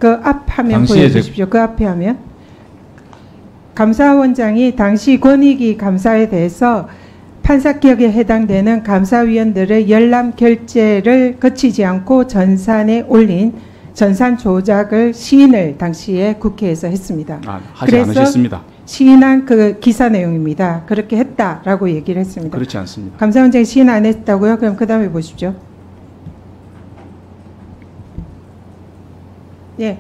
그 앞 화면 보여주십시오. 그 앞에 화면. 감사원장이 당시 권익위 감사에 대해서 판사격에 해당되는 감사위원들의 열람 결재를 거치지 않고 전산에 올린 전산 조작을 시인을 당시에 국회에서 했습니다. 하지 않으셨습니다. 시인한 그 기사 내용입니다. 그렇게 했다라고 얘기를 했습니다. 그렇지 않습니다. 감사원장이 시인 안 했다고요? 그럼 그 다음에 보십시오. 예.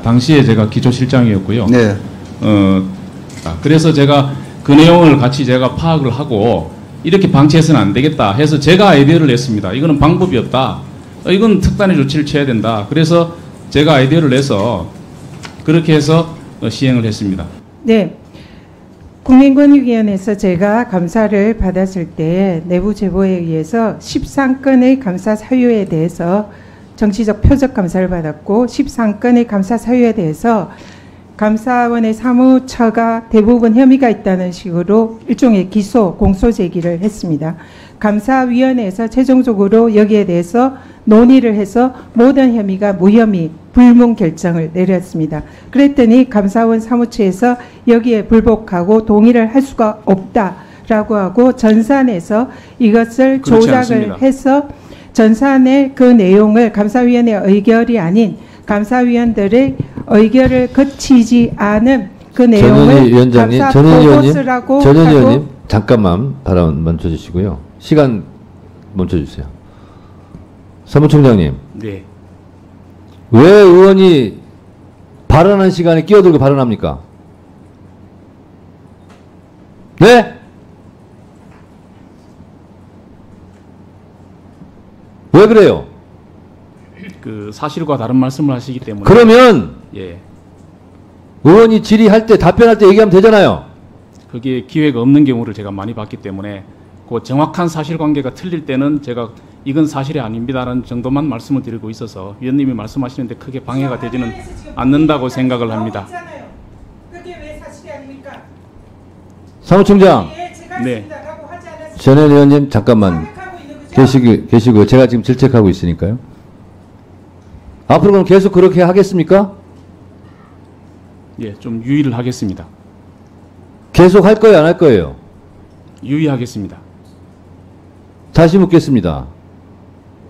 당시에 제가 기조실장이었고요. 네. 그래서 제가 그 내용을 같이 제가 파악을 하고 이렇게 방치해서는 안 되겠다 해서 제가 아이디어를 냈습니다. 이거는 방법이 없다. 이건 특단의 조치를 취해야 된다. 그래서 제가 아이디어를 내서 그렇게 해서 시행을 했습니다. 네. 국민권익위원회에서 제가 감사를 받았을 때 내부 제보에 의해서 13건의 감사 사유에 대해서 정치적 표적 감사를 받았고 13건의 감사 사유에 대해서 감사원의 사무처가 대부분 혐의가 있다는 식으로 일종의 기소, 공소 제기를 했습니다. 감사위원회에서 최종적으로 여기에 대해서 논의를 해서 모든 혐의가 무혐의, 불문 결정을 내렸습니다. 그랬더니 감사원 사무처에서 여기에 불복하고 동의를 할 수가 없다라고 하고 전산에서 이것을 조작을 않습니다. 해서 전산의 그 내용을 감사위원회 의결이 아닌 감사위원들의 의결을 거치지 않은 그 내용을 위원장님, 감사 보고서라고 전 하고 의원님 잠깐만 발언 멈춰주시고요. 시간 멈춰주세요. 사무총장님. 네. 왜 의원이 발언한 시간에 끼어들고 발언합니까? 네? 왜 그래요? 그 사실과 다른 말씀을 하시기 때문에. 그러면 예. 의원이 질의할 때 답변할 때 얘기하면 되잖아요. 그게 기회가 없는 경우를 제가 많이 봤기 때문에 그 정확한 사실관계가 틀릴 때는 제가 이건 사실이 아닙니다라는 정도만 말씀을 드리고 있어서 위원님이 말씀하시는데 크게 방해가 되지는 않는다고 생각을 합니다. 그게 왜 사실이 아닙니까? 사무총장. 네. 전현 의원님 잠깐만 계시고요. 제가 지금 질책하고 있으니까요. 앞으로는 계속 그렇게 하겠습니까? 예, 좀 유의를 하겠습니다. 계속 할 거예요, 안 할 거예요? 유의하겠습니다. 다시 묻겠습니다.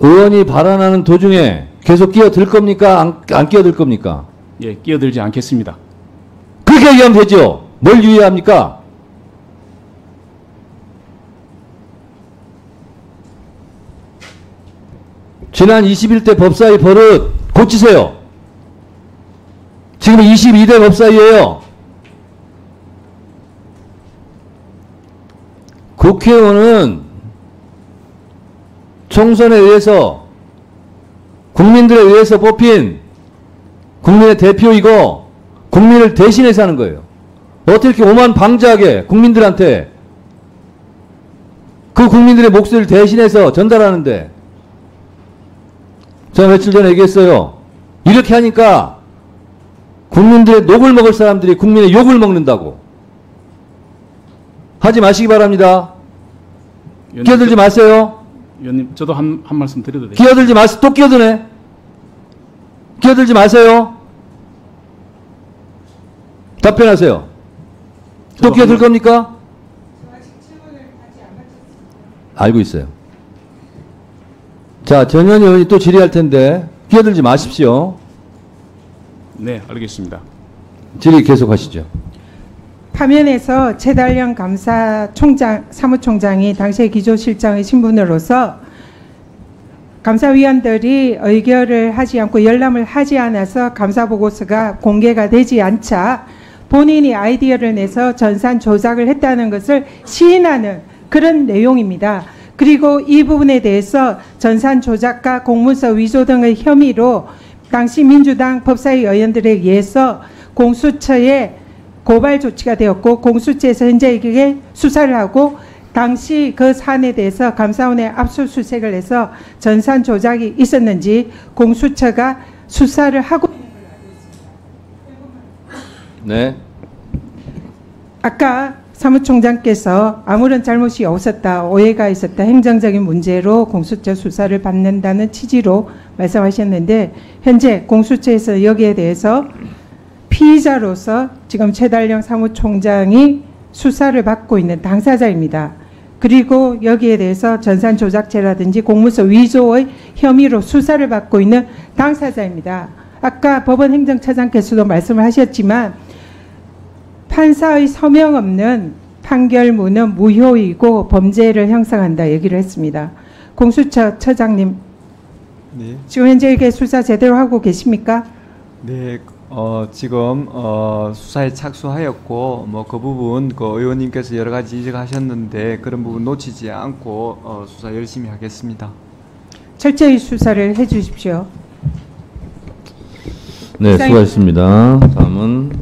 의원이 발언하는 도중에 계속 끼어들 겁니까? 안 끼어들 겁니까? 예, 끼어들지 않겠습니다. 그렇게 얘기하면 되죠. 뭘 유의합니까? 지난 21대 법사위 버릇 고치세요. 지금 22대 법사위예요. 국회의원은 총선에 의해서 국민들에 의해서 뽑힌 국민의 대표이고 국민을 대신해서 하는 거예요. 어떻게 이렇게 오만방자하게 국민들한테 그 국민들의 목소리를 대신해서 전달하는데 제가 며칠 전에 얘기했어요. 이렇게 하니까 국민들의 녹을 먹을 사람들이 국민의 욕을 먹는다고. 하지 마시기 바랍니다. 끼어들지 마세요. 위원님, 저도 한 말씀 드려도 돼요? 끼어들지 마세요. 또 끼어드네. 끼어들지 마세요. 답변하세요. 또 끼어들 겁니까? 알고 있어요. 자, 전현 의원이 또 질의할 텐데 끼어들지 마십시오. 네, 알겠습니다. 질의 계속하시죠. 파면에서 최달령 사무총장이 당시의 기조실장의 신분으로서 감사위원들이 의결을 하지 않고 열람을 하지 않아서 감사보고서가 공개가 되지 않자 본인이 아이디어를 내서 전산 조작을 했다는 것을 시인하는 그런 내용입니다. 그리고 이 부분에 대해서 전산 조작과 공문서 위조 등의 혐의로 당시 민주당 법사위 의원들에 의해서 공수처에 고발 조치가 되었고 공수처에서 현재 이게 수사를 하고 당시 그 사안에 대해서 감사원에 압수수색을 해서 전산 조작이 있었는지 공수처가 수사를 하고 있는 걸로 알고 있습니다. 네. 아까 사무총장께서 아무런 잘못이 없었다, 오해가 있었다, 행정적인 문제로 공수처 수사를 받는다는 취지로 말씀하셨는데 현재 공수처에서 여기에 대해서 피의자로서 지금 최달령 사무총장이 수사를 받고 있는 당사자입니다. 그리고 여기에 대해서 전산 조작죄라든지 공문서 위조의 혐의로 수사를 받고 있는 당사자입니다. 아까 법원 행정처장께서도 말씀을 하셨지만 판사의 서명 없는 판결문은 무효이고 범죄를 형성한다 얘기를 했습니다. 공수처 처장님, 네. 지금 현재 이게 수사 제대로 하고 계십니까? 네, 지금 수사에 착수하였고 뭐 그 부분 그 의원님께서 여러 가지 지적하셨는데 그런 부분 놓치지 않고 수사 열심히 하겠습니다. 철저히 수사를 해 주십시오. 네, 수고하셨습니다. 다음은